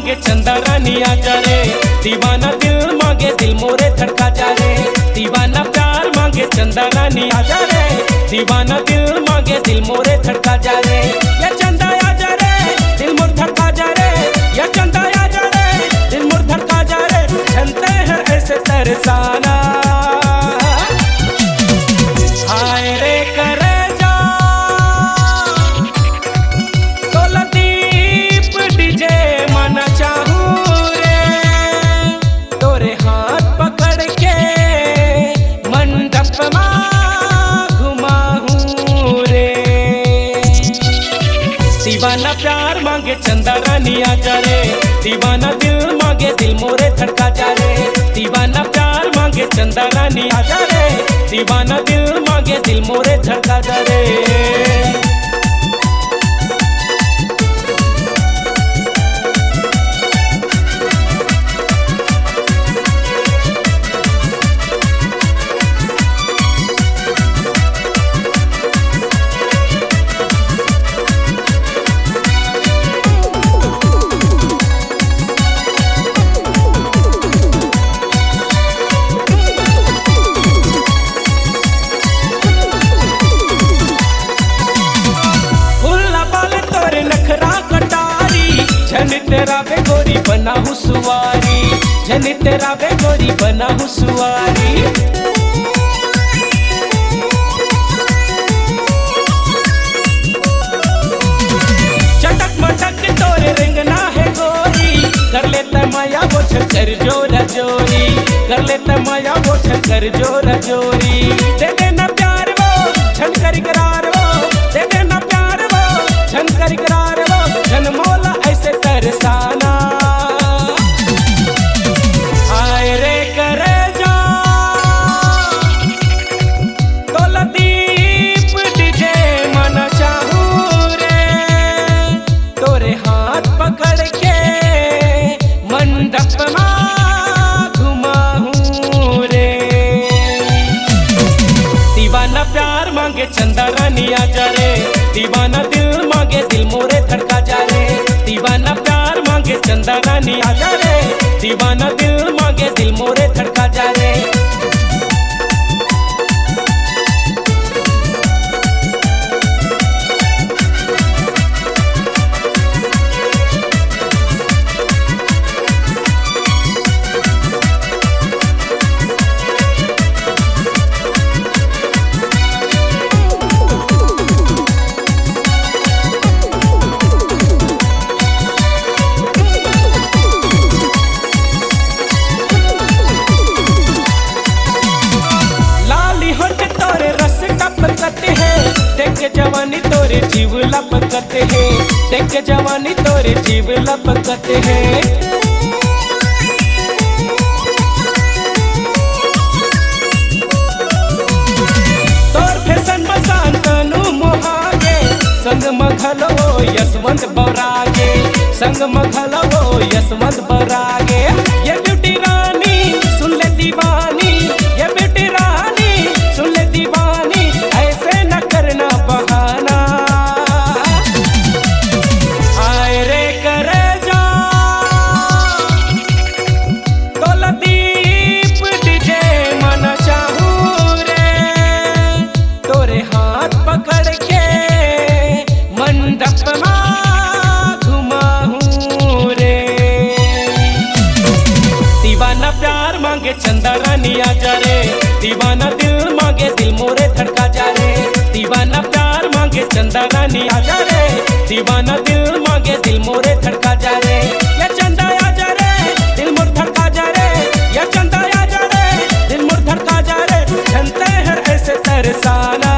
मांगे चंदा रानी आजा रे, दीवाना दिल मांगे दिल मोरे धड़का जा रे। दीवाना प्यार मांगे चंदा रानी आजा रे, दीवाना दिल मांगे दिल मोरे धड़का जा रे। या चंदा आजा रे दिल मोर धड़का जा रे, या चंदा आजा रे दिल मोर धड़का जा रे। चलते हैं ऐसे तरसाना हाय रे करे जा तोला दीप डीजे माना चाहूं रे, तोरे हाथ पकड़ के मंडप में घुमाऊं रे। दीवाना प्यार मांगे चंदा रानी आजा रे, दीवाना दिल मांगे दिल मोरे धड़का जा रे। दीवाना प्यार मांगे चंदा रानी आजा रे, दीवाना दिल मांगे दिल मोरे धड़का जा रे। झन तेरा बे गोरी बना हूँ सुवारी, झन तेरा बे गोरी बना हूँ सुवारी। चटक मटक तोरे रेंगना है गोरी, कर लेता माया वो छकर जोरा जोरी, कर लेता माया वो छकर जोरा जोरी। दे देना प्यार वो झन कर करार वो, दे देना प्यार वो झन कर करार वो। झन मोला ऐसे तरसाना हाय रे करे जा तोला दीप डीजे माना चाहूं रे, तोरे हाथ पकड़ के मंडप में घुमाऊं रे। दीवाना प्यार मांगे चंदा रानी आजा रे, दीवाना दिल मांगे दिल मोरे धड़का जा रे। दीवाना प्यार मांगे चंदा रानी आजा रे, दीवाना दिल मांगे दिल मोरे धड़का जा रे। देख जवानी तोरे जीव लपकते हैं, देख जवानी तोरे जीव लपकते हैं। तोर फैशन मसान तनु मोहागे, संग मघलो यशवंत बौरागे, संग मघलो यशवंत बौरागे। ये ब्यूटी रानी सुन ले दीवानी, ये ब्यूटी रानी सुन ले दीवानी, ऐसे न करना बहाना हाय रे करे जा तोला दीप डीजे माना चाहूं रे, तोरे हाथ पकड़ के मंडप में घुमाऊं रे। दीवाना प्यार मांगे चंदा रानी आजा रे, दीवाना दिल मांगे दिल मोरे धड़का जा रे। दीवाना प्यार मांगे चंदा रानी आजा रे, दीवाना दिल मांगे दिल मोरे धड़का जा रे। या चंदा आजा रे दिल मोर धड़का जा रे, या चंदा आजा रे दिल मोर धड़का जा रे। चलते हैं ऐसे तरसाना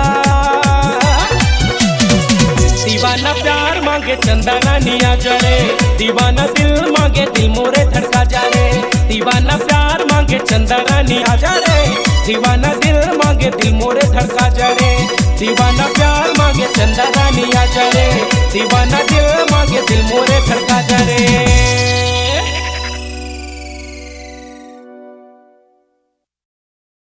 दीवाना प्यार मांगे चंदा रानी आजा रे, दीवाना दिल मांगे दिल मोरे धड़का जा रे। दीवाना प्यार मांगे चंदा रानी आजा रे, दीवाना दिल मांगे दिल मोरे धड़का जा रे। दीवाना प्यार मांगे चंदा रानी आजा रे, दीवाना दिल मांगे दिल मोरे धड़का जा रे।